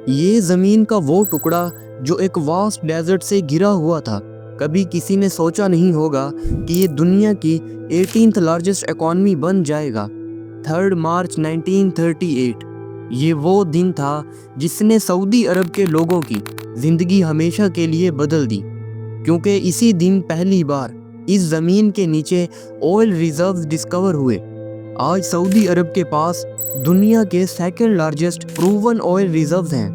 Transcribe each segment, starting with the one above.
یہ زمین کا وہ ٹکڑا جو ایک واسٹ ڈیزرٹ سے گھرا ہوا تھا، کبھی کسی نے سوچا نہیں ہوگا کہ یہ دنیا کی 18th لارجسٹ اکانومی بن جائے گا۔ 3 مارچ 1938 یہ وہ دن تھا جس نے سعودی عرب کے لوگوں کی زندگی ہمیشہ کے لیے بدل دی، کیونکہ اسی دن پہلی بار اس زمین کے نیچے آئل ریزروز ڈسکور ہوئے۔ آج سعودی عرب کے پاس دنیا کے 2nd largest proven oil reserves ہیں،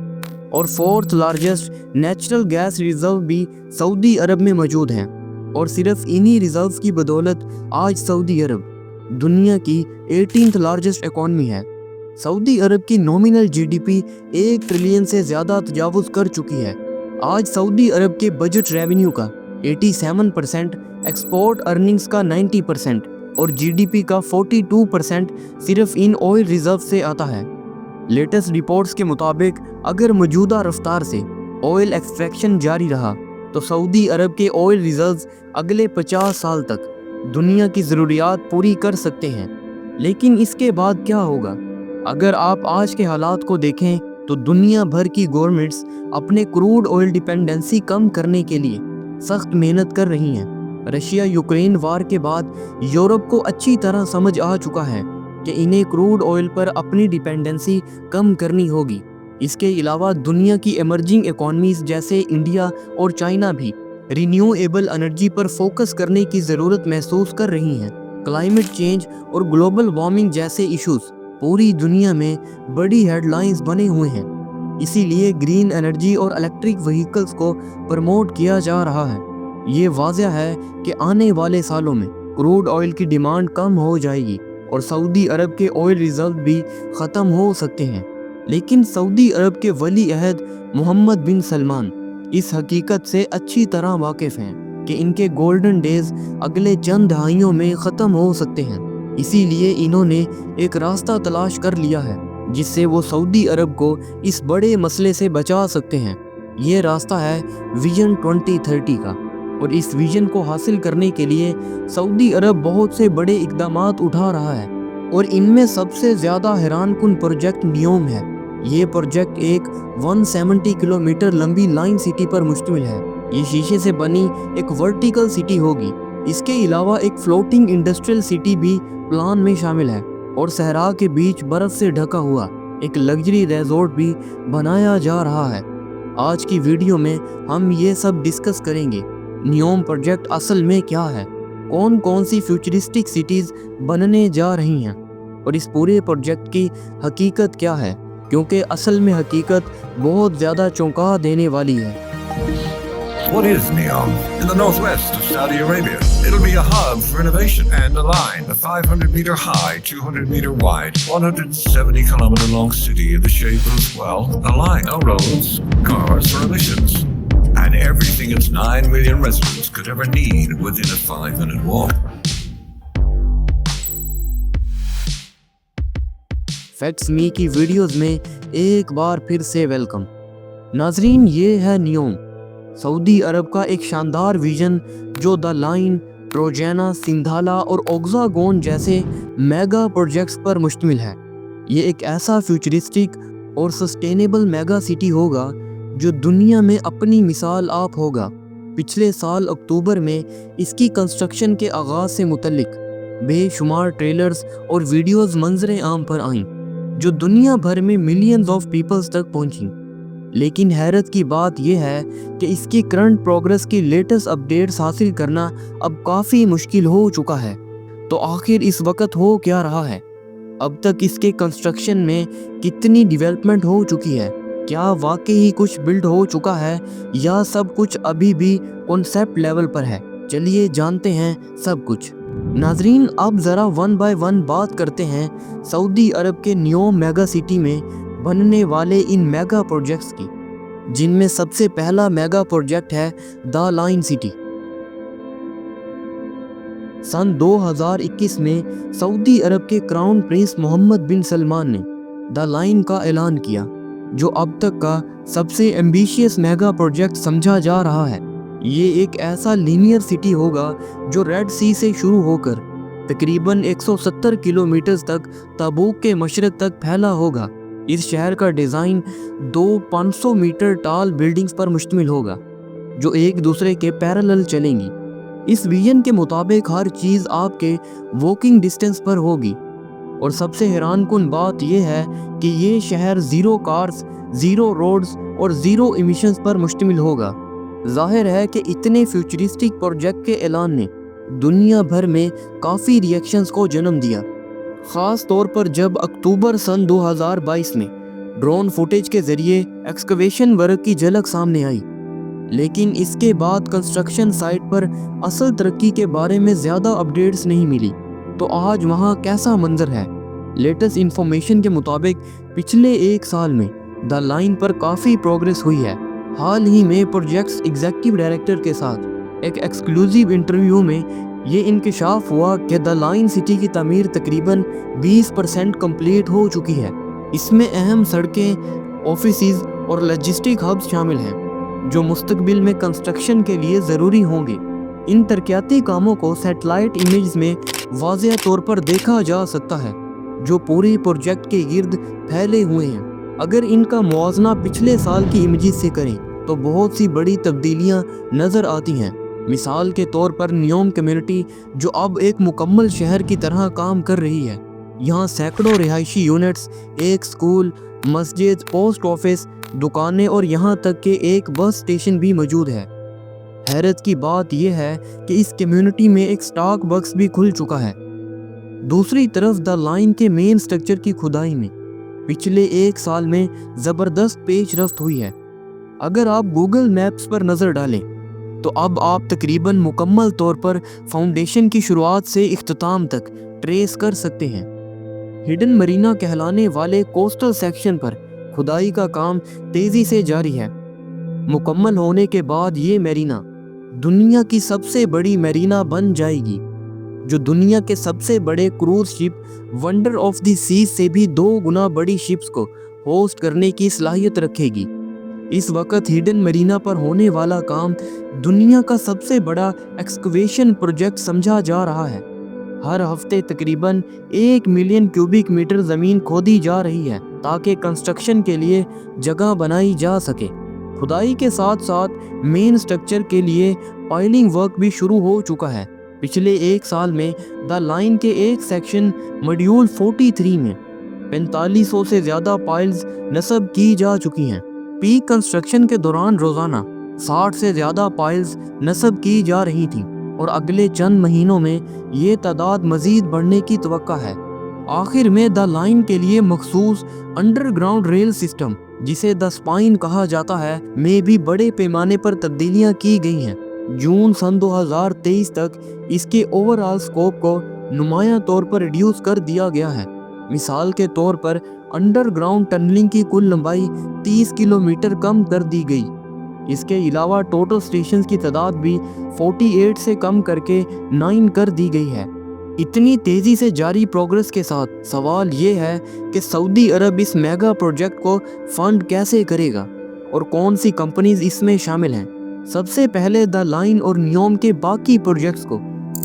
اور 4th largest natural gas reserve بھی سعودی عرب میں موجود ہیں، اور صرف انہی ریزروز کی بدولت آج سعودی عرب دنیا کی 18th لارجسٹ اکانومی ہے۔ سعودی عرب کی nominal G D P 1 trillion سے زیادہ تجاوز کر چکی ہے۔ آج سعودی عرب کے بجٹ ریونیو کا 87%، ایکسپورٹ ارننگز کا 90% اور جی ڈی پی کا 42% صرف ان آئل ریزرو سے آتا ہے۔ لیٹسٹ رپورٹس کے مطابق اگر موجودہ رفتار سے آئل ایکسٹریکشن جاری رہا تو سعودی عرب کے آئل ریزروز اگلے 50 سال تک دنیا کی ضروریات پوری کر سکتے ہیں۔ لیکن اس کے بعد کیا ہوگا؟ اگر آپ آج کے حالات کو دیکھیں تو دنیا بھر کی گورنمنٹس اپنے کروڈ آئل ڈیپینڈنسی کم کرنے کے لیے سخت محنت کر رہی ہیں۔ رشیا یوکرین وار کے بعد یورپ کو اچھی طرح سمجھ آ چکا ہے کہ انہیں کروڈ آئل پر اپنی ڈیپینڈنسی کم کرنی ہوگی۔ اس کے علاوہ دنیا کی ایمرجنگ اکانومیز جیسے انڈیا اور چائنا بھی رینیویبل انرجی پر فوکس کرنے کی ضرورت محسوس کر رہی ہیں۔ کلائمیٹ چینج اور گلوبل وارمنگ جیسے ایشوز پوری دنیا میں بڑی ہیڈ لائنز بنے ہوئے ہیں، اسی لیے گرین انرجی اور الیکٹرک وہیکلز کو پروموٹ کیا جا رہا ہے۔ یہ واضح ہے کہ آنے والے سالوں میں کروڈ آئل کی ڈیمانڈ کم ہو جائے گی اور سعودی عرب کے آئل ریزرو بھی ختم ہو سکتے ہیں۔ لیکن سعودی عرب کے ولی عہد محمد بن سلمان اس حقیقت سے اچھی طرح واقف ہیں کہ ان کے گولڈن ڈیز اگلے چند دہائیوں میں ختم ہو سکتے ہیں۔ اسی لیے انہوں نے ایک راستہ تلاش کر لیا ہے جس سے وہ سعودی عرب کو اس بڑے مسئلے سے بچا سکتے ہیں۔ یہ راستہ ہے ویژن 2030 کا، اور اس ویژن کو حاصل کرنے کے لیے سعودی عرب بہت سے بڑے اقدامات اٹھا رہا ہے، اور ان میں سب سے زیادہ حیران کن پروجیکٹ نیوم ہے۔ یہ پروجیکٹ ایک 170 کلومیٹر لمبی لائن سٹی پر مشتمل ہے۔ یہ شیشے سے بنی ایک ورٹیکل سٹی ہوگی۔ اس کے علاوہ ایک فلوٹنگ انڈسٹریل سٹی بھی پلان میں شامل ہے، اور صحرا کے بیچ برف سے ڈھکا ہوا ایک لگژری ریزورٹ بھی بنایا جا رہا ہے۔ آج کی ویڈیو میں ہم یہ سب ڈسکس کریں گے۔ نیوم پروجیکٹ اصل میں کیا ہے، کون کون سی فیوچرسٹک سٹیز بننے جا رہی ہیں، اور اس پورے پروجیکٹ کی حقیقت کیا ہے، کیونکہ اصل میں حقیقت بہت زیادہ چونکا دینے والی ہے۔ What is NEOM? In the northwest of Saudi Arabia. It'll be a hub for innovation and a line, a 500-meter high, 200-meter wide, 170-kilometer long city in the shape of, well, a line. No roads, cars, or emissions. And everything its 9 million residents could ever need within a 5-minute walk. Facts می کی videos میں ایک بار پھر سے welcome. ناظرین، یہ ہے نیوم، سعودی عرب کا ایک شاندار ویژن جو دا لائن، ٹروجینا، سندھالا اور اوگزاگون جیسے میگا پروجیکٹس پر مشتمل ہے۔ یہ ایک ایسا فیوچرسٹک اور سسٹینیبل میگا سٹی ہوگا جو دنیا میں اپنی مثال آپ ہوگا۔ پچھلے سال اکتوبر میں اس کی کنسٹرکشن کے آغاز سے متعلق بے شمار ٹریلرز اور ویڈیوز منظر عام پر آئیں جو دنیا بھر میں ملینز آف پیپلز تک پہنچیں۔ لیکن حیرت کی بات یہ ہے کہ اس کی کرنٹ پروگرس کی لیٹسٹ اپڈیٹس حاصل کرنا اب کافی مشکل ہو چکا ہے۔ تو آخر اس وقت ہو کیا رہا ہے؟ اب تک اس کے کنسٹرکشن میں کتنی ڈیولپمنٹ ہو چکی ہے؟ کیا واقعی کچھ بلڈ ہو چکا ہے یا سب کچھ ابھی بھی کنسیپٹ لیول پر ہے؟ چلیے جانتے ہیں سب کچھ۔ ناظرین، اب ذرا ون بائی ون بات کرتے ہیں سعودی عرب کے نیوم میگا سٹی میں بننے والے ان میگا پروجیکٹس کی، جن میں سب سے پہلا میگا پروجیکٹ ہے دا لائن سٹی۔ سن 2021 میں سعودی عرب کے کراؤن پرنس محمد بن سلمان نے دا لائن کا اعلان کیا، جو اب تک کا سب سے ایمبیشیس میگا پروجیکٹ سمجھا جا رہا ہے۔ یہ ایک ایسا لینئر سٹی ہوگا جو ریڈ سی سے شروع ہو کر تقریباً 170 کلومیٹرز تک تبوک کے مشرق تک پھیلا ہوگا، اس شہر کا ڈیزائن 500 میٹر ٹال بلڈنگز پر مشتمل ہوگا جو ایک دوسرے کے پیرالل چلیں گی۔ اس ویژن کے مطابق ہر چیز آپ کے واکنگ ڈسٹنس پر ہوگی، اور سب سے حیران کن بات یہ ہے کہ یہ شہر 0 کارز، 0 روڈز اور 0 ایمیشنز پر مشتمل ہوگا۔ ظاہر ہے کہ اتنے فیوچرسٹک پروجیکٹ کے اعلان نے دنیا بھر میں کافی ری ایکشنز کو جنم دیا، خاص طور پر جب اکتوبر سن 2022 میں ڈرون فوٹیج کے ذریعے ایکسکیویشن ورک کی جھلک سامنے آئی۔ لیکن اس کے بعد کنسٹرکشن سائٹ پر اصل ترقی کے بارے میں زیادہ اپڈیٹس نہیں ملی۔ تو آج وہاں کیسا منظر ہے؟ لیٹسٹ انفارمیشن کے مطابق پچھلے 1 سال میں the line per coffee progress ہوئی ہے۔ حال ہی میں پروجیکٹس ایگزیکٹو ڈائریکٹر کے ساتھ ایک ایکسکلوزیو انٹرویو میں یہ انکشاف ہوا کہ دا لائن سٹی کی تعمیر تقریباً 20% کمپلیٹ ہو چکی ہے۔ اس میں اہم سڑکیں، آفیسز اور لاجسٹک ہبز شامل ہیں جو مستقبل میں کنسٹرکشن کے لیے ضروری ہوں گے۔ ان ترقیاتی کاموں کو سیٹلائٹ امیجز میں واضح طور پر دیکھا جا سکتا ہے جو پورے پروجیکٹ کے گرد پھیلے ہوئے ہیں۔ اگر ان کا موازنہ پچھلے سال کی امیجز سے کریں تو بہت سی بڑی تبدیلیاں نظر آتی ہیں۔ مثال کے طور پر نیوم کمیونٹی جو اب ایک مکمل شہر کی طرح کام کر رہی ہے۔ یہاں سینکڑوں رہائشی یونٹس، ایک سکول، مسجد، پوسٹ آفس، دکانیں اور یہاں تک کہ ایک بس اسٹیشن بھی موجود ہے۔ حیرت کی بات یہ ہے کہ اس کمیونٹی میں ایک سٹاک بکس بھی کھل چکا ہے۔ دوسری طرف دا لائن کے مین سٹرکچر کی کھدائی میں پچھلے 1 سال میں زبردست پیش رفت ہوئی ہے۔ اگر آپ گوگل میپس پر نظر ڈالیں تو اب آپ تقریباً مکمل طور پر فاؤنڈیشن کی شروعات سے اختتام تک ٹریس کر سکتے ہیں۔ ہڈن مرینا کہلانے والے کوسٹل سیکشن پر کھدائی کا کام تیزی سے جاری ہے۔ مکمل ہونے کے بعد یہ میرینا دنیا کی سب سے بڑی میرینا بن جائے گی جو دنیا کے سب سے بڑے cruise ship wonder of the seas سے بھی 2 گنا بڑی شپس کو ہوسٹ کرنے کی صلاحیت رکھے گی۔ اس وقت ہڈن مرینا پر ہونے والا کام دنیا کا سب سے بڑا ایکسکیویشن پروجیکٹ سمجھا جا رہا ہے۔ ہر ہفتے تقریباً 1 ملین کیوبک میٹر زمین کھودی جا رہی ہے تاکہ کنسٹرکشن کے لیے جگہ بنائی جا سکے۔ کھدائی کے ساتھ ساتھ مین سٹرکچر کے لیے پائلنگ ورک بھی شروع ہو چکا ہے۔ پچھلے 1 سال میں دا لائن کے ایک سیکشن ماڈیول 43 میں 4500 سے زیادہ پائلز نصب کی جا چکی ہیں۔ پیک کنسٹرکشن کے دوران روزانہ 60 سے زیادہ پائلز نصب کی جا رہی تھیں اور اگلے چند مہینوں میں یہ تعداد مزید بڑھنے کی توقع ہے۔ آخر میں دا لائن کے لیے مخصوص انڈر گراؤنڈ ریل سسٹم جسے دا سپائن کہا جاتا ہے میں بھی بڑے پیمانے پر تبدیلیاں کی گئی ہیں۔ جون سن 2023 تک اس کے اوورآل سکوپ کو نمایاں طور پر ریڈیوس کر دیا گیا ہے۔ مثال کے طور پر انڈر گراؤنڈ ٹنلنگ کی کل لمبائی 30 کلومیٹر کم کر دی گئی۔ اس کے علاوہ ٹوٹل سٹیشنز کی تعداد بھی 48 سے کم کر کے 9 کر دی گئی ہے۔ اتنی تیزی سے جاری پروگرس کے ساتھ سوال یہ ہے کہ سعودی عرب اس میگا پروجیکٹ کو فنڈ کیسے کرے گا اور کون سی کمپنیز اس میں شامل ہیں۔ سب سے پہلے دا لائن اور نیوم کے باقی پروجیکٹس کو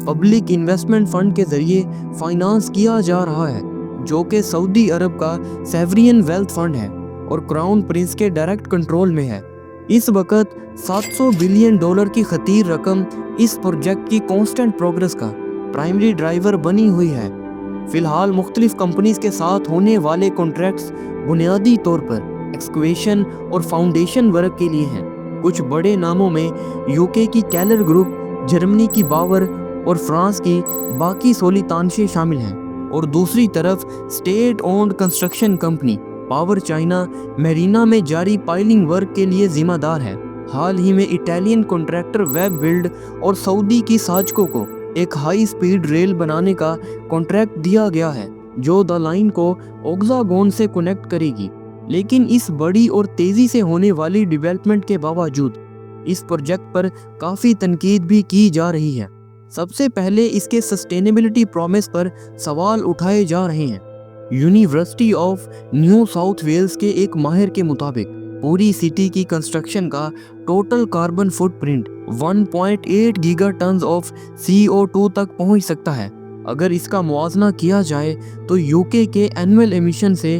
پبلک انویسٹمنٹ فنڈ کے ذریعے فائنانس کیا جا رہا ہے جو کہ سعودی عرب کا سیورین ویلتھ فنڈ ہے اور کراؤن پرنس کے ڈائریکٹ کنٹرول میں ہے۔ اس وقت $700 بلین کی خطیر رقم اس پروجیکٹ کی کانسٹنٹ پروگرس کا پرائمری ڈرائیور بنی ہوئی ہے۔ فی الحال مختلف کمپنیز کے ساتھ ہونے والے کانٹریکٹس بنیادی طور پر ایکسکیویشن اور فاؤنڈیشن ورک کے لیے ہیں۔ کچھ بڑے ناموں میں UK کی کیلر گروپ، جرمنی کی باور اور فرانس کی باقی سولی تانشے شامل ہیں، اور دوسری طرف state owned construction company power China marina میں جاری پائلنگ ورک کے لیے ذمہ دار ہے۔ حال ہی میں اٹالین کنٹریکٹر ویب بلڈ اور سعودی کی ساجکو کو ایک ہائی سپیڈ ریل بنانے کا کانٹریکٹ دیا گیا ہے جو دا لائن کو اوگزاگون سے کنیکٹ کرے گی۔ لیکن اس بڑی اور تیزی سے ہونے والی ڈیولپمنٹ کے باوجود اس پروجیکٹ پر کافی تنقید بھی کی جا رہی ہے۔ سب سے پہلے اس کے سسٹینیبلٹی پرومس پر سوال اٹھائے جا رہے ہیں۔ University of New South Wales کے ایک ماہر کے مطابق پوری سٹی کی کنسٹرکشن کا total carbon footprint 1.8 giga tons of CO2 تک پہنچ سکتا ہے۔ اگر اس کا موازنہ کیا جائے تو UK کے اینول ایمیشن سے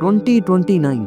2029।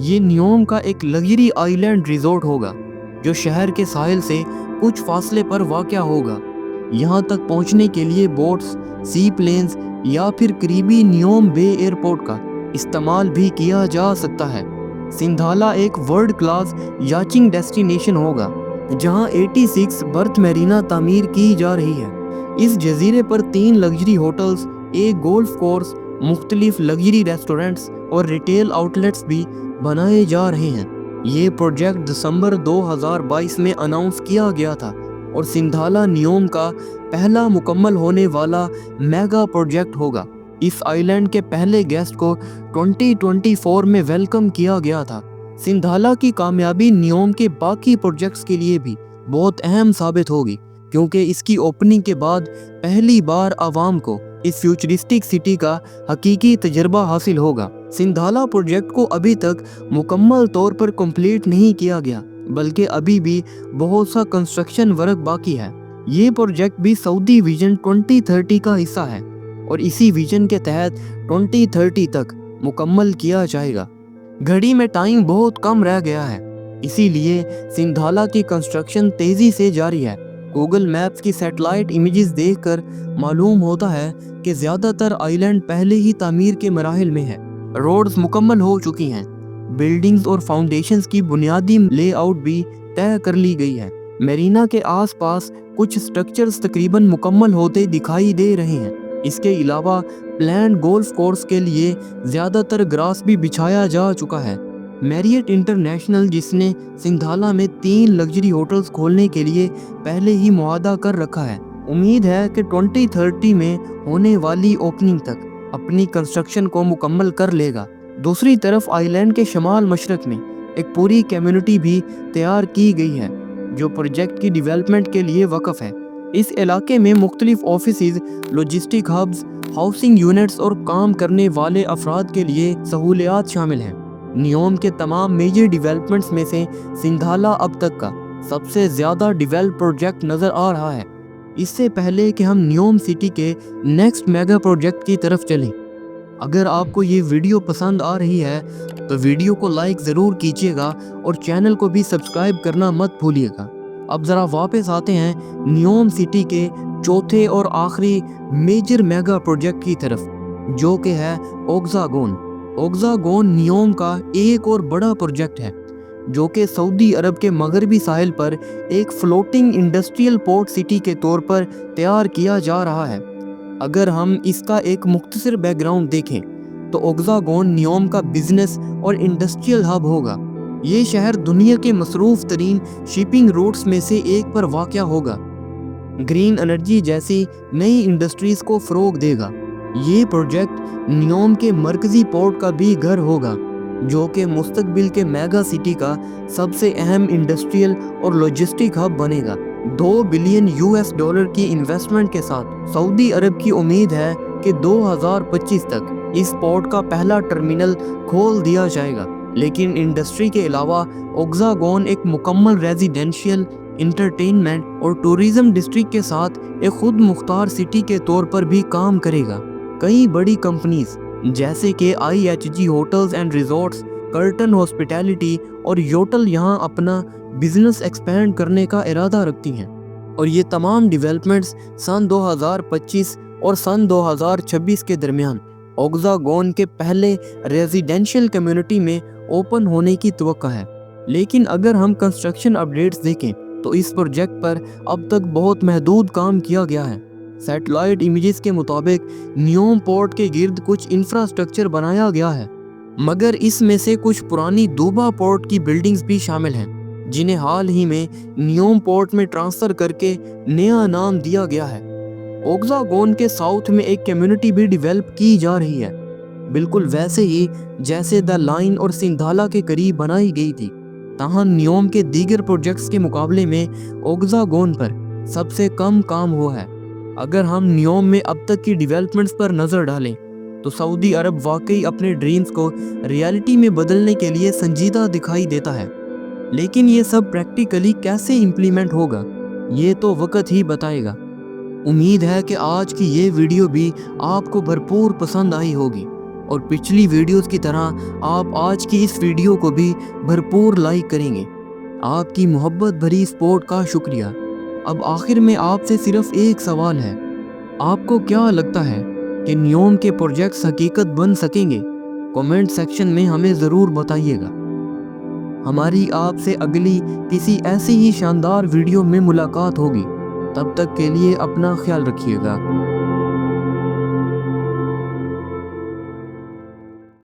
یہ نیوم کا ایک لگژری آئی لینڈ ریزورٹ ہوگا جو شہر کے ساحل سے کچھ فاصلے پر واقع ہوگا۔ یہاں تک پہنچنے کے لیے بوٹس، سی پلینز یا پھر قریبی نیوم بے ایئرپورٹ کا استعمال بھی کیا جا سکتا ہے۔ سندھالا ایک ورلڈ کلاس یاچنگ ڈیسٹینیشن ہوگا جہاں 86 برتھ میرینا تعمیر کی جا رہی ہے۔ اس جزیرے پر 3 لگژری ہوٹلز، ایک گولف کورس، مختلف لگژری ریسٹورنٹس اور ریٹیل آؤٹلیٹس بھی بنائے جا رہے ہیں۔ یہ پروجیکٹ دسمبر 2022 میں اناؤنس کیا گیا تھا اور سندھالا نیوم کا پہلا مکمل ہونے والا میگا پروجیکٹ ہوگا۔ اس آئی لینڈ کے پہلے گیسٹ کو 2024 میں ویلکم کیا گیا تھا۔ سندھالا کی کامیابی نیوم کے باقی پروجیکٹس کے لیے بھی بہت اہم ثابت ہوگی، کیونکہ اس کی اوپننگ کے بعد پہلی بار عوام کو اس فیوچرسٹک سٹی کا حقیقی تجربہ حاصل ہوگا۔ سندھالا پروجیکٹ کو ابھی تک مکمل طور پر کمپلیٹ نہیں کیا گیا، بلکہ ابھی بھی بہت سا کنسٹرکشن ورک باقی ہے۔ یہ پروجیکٹ بھی سعودی ویژن 2030 کا حصہ ہے اور اسی ویژن کے تحت 2030 تک مکمل کیا جائے گا۔ گھڑی میں ٹائم بہت کم رہ گیا ہے، اسی لیے سندھالا کی کنسٹرکشن تیزی سے جاری ہے۔ گوگل میپس کی سیٹلائٹ امیجز دیکھ کر معلوم ہوتا ہے کہ زیادہ تر آئی لینڈ پہلے ہی تعمیر کے مراحل میں ہے۔ روڈز مکمل ہو چکی ہیں، بلڈنگز اور فاؤنڈیشنز کی بنیادی لے آؤٹ بھی طے کر لی گئی ہے۔ میرینا کے آس پاس کچھ سٹرکچرز تقریباً مکمل ہوتے دکھائی دے رہے ہیں۔ اس کے علاوہ پلانڈ گولف کورس کے لیے زیادہ تر گراس بھی بچھایا جا چکا ہے۔ میریٹ انٹرنیشنل، جس نے سندھالا میں 3 لگژری ہوٹلز کھولنے کے لیے پہلے ہی معاہدہ کر رکھا ہے، امید ہے کہ 2030 میں ہونے والی اوپننگ تک اپنی کنسٹرکشن کو مکمل کر لے گا۔ دوسری طرف آئی لینڈ کے شمال مشرق میں ایک پوری کمیونٹی بھی تیار کی گئی ہے جو پروجیکٹ کی ڈیولپمنٹ کے لیے وقف ہے۔ اس علاقے میں مختلف offices, logistic hubs, housing units اور کام کرنے والے افراد کے لیے سہولیات شامل ہیں۔ نیوم کے تمام میجر ڈیولپمنٹس میں سے سندھالا اب تک کا سب سے زیادہ ڈیولپ پروجیکٹ نظر آ رہا ہے۔ اس سے پہلے کہ ہم نیوم سٹی کے نیکسٹ میگا پروجیکٹ کی طرف چلیں، اگر آپ کو یہ ویڈیو پسند آ رہی ہے تو ویڈیو کو لائک ضرور کیجیے گا اور چینل کو بھی سبسکرائب کرنا مت بھولیے گا۔ اب ذرا واپس آتے ہیں نیوم سٹی کے چوتھے اور آخری میجر میگا پروجیکٹ کی طرف، جو کہ ہے اوگزاگون۔ اوگزاگون نیوم کا ایک اور بڑا پروجیکٹ ہے جو کہ سعودی عرب کے مغربی ساحل پر ایک فلوٹنگ انڈسٹریل پورٹ سٹی کے طور پر تیار کیا جا رہا ہے۔ اگر ہم اس کا ایک مختصر بیک گراؤنڈ دیکھیں تو اوگزاگون نیوم کا بزنس اور انڈسٹریل ہب ہوگا۔ یہ شہر دنیا کے مصروف ترین شپنگ روٹس میں سے ایک پر واقع ہوگا، گرین انرجی جیسی نئی انڈسٹریز کو فروغ دے گا۔ یہ پروجیکٹ نیوم کے مرکزی پورٹ کا بھی گھر ہوگا، جو کہ مستقبل کے میگا سٹی کا سب سے اہم انڈسٹریل اور لاجسٹک ہب بنے گا۔ $2 بلین کی انویسٹمنٹ کے ساتھ سعودی عرب کی امید ہے کہ 2025 تک اس پورٹ کا پہلا ٹرمینل کھول دیا جائے گا۔ لیکن انڈسٹری کے علاوہ اوگزاگون ایک مکمل ریزیڈینشیل، انٹرٹینمنٹ اور ٹورزم ڈسٹرکٹ کے ساتھ ایک خود مختار سٹی کے طور پر بھی کام کرے گا۔ کئی بڑی کمپنیز جیسے کہ IHG hotels and resorts, curtain hospitality اور یوٹل یہاں اپنا بزنس ایکسپینڈ کرنے کا ارادہ رکھتی ہیں، اور یہ تمام ڈیولپمنٹس سن 2025 اور سن 2026 کے درمیان اوگزاگون کے پہلے ریزیڈینشیل کمیونٹی میں اوپن ہونے کی توقع ہے۔ لیکن اگر ہم کنسٹرکشن اپڈیٹس دیکھیں تو اس پروجیکٹ پر اب تک بہت محدود کام کیا گیا ہے۔ سیٹلائٹ امیجز کے مطابق نیوم پورٹ کے گرد کچھ انفراسٹرکچر بنایا گیا ہے، مگر اس میں سے کچھ پرانی دوبا پورٹ کی بلڈنگز بھی شامل ہیں جنہیں حال ہی میں نیوم پورٹ میں ٹرانسفر کر کے نیا نام دیا گیا ہے۔ اوگزاگون کے ساؤتھ میں ایک کمیونٹی بھی ڈیولپ کی جا رہی ہے، بالکل ویسے ہی جیسے دا لائن اور سندھالا کے قریب بنائی گئی تھی۔ تاہم نیوم کے دیگر پروجیکٹس کے مقابلے میں اوگزاگون پر سب سے کم کام ہوا ہے۔ اگر ہم نیوم میں اب تک کی ڈیولپمنٹس پر نظر ڈالیں تو سعودی عرب واقعی اپنے ڈریمز کو ریالٹی میں بدلنے کے لیے سنجیدہ دکھائی دیتا ہے، لیکن یہ سب پریکٹیکلی کیسے امپلیمنٹ ہوگا یہ تو وقت ہی بتائے گا۔ امید ہے کہ آج کی یہ ویڈیو بھی آپ کو بھرپور پسند آئی ہوگی اور پچھلی ویڈیوز کی طرح آپ آج کی اس ویڈیو کو بھی بھرپور لائک کریں گے۔ آپ کی محبت بھری سپورٹ کا شکریہ۔ اب آخر میں آپ سے صرف ایک سوال ہے، آپ کو کیا لگتا ہے کہ نیوم کے پروجیکٹس حقیقت بن سکیں گے؟ کومنٹ سیکشن میں ہمیں ضرور بتائیے گا۔ ہماری آپ سے اگلی کسی ایسی ہی شاندار ویڈیو میں ملاقات ہوگی، تب تک کے لیے اپنا خیال رکھیے گا۔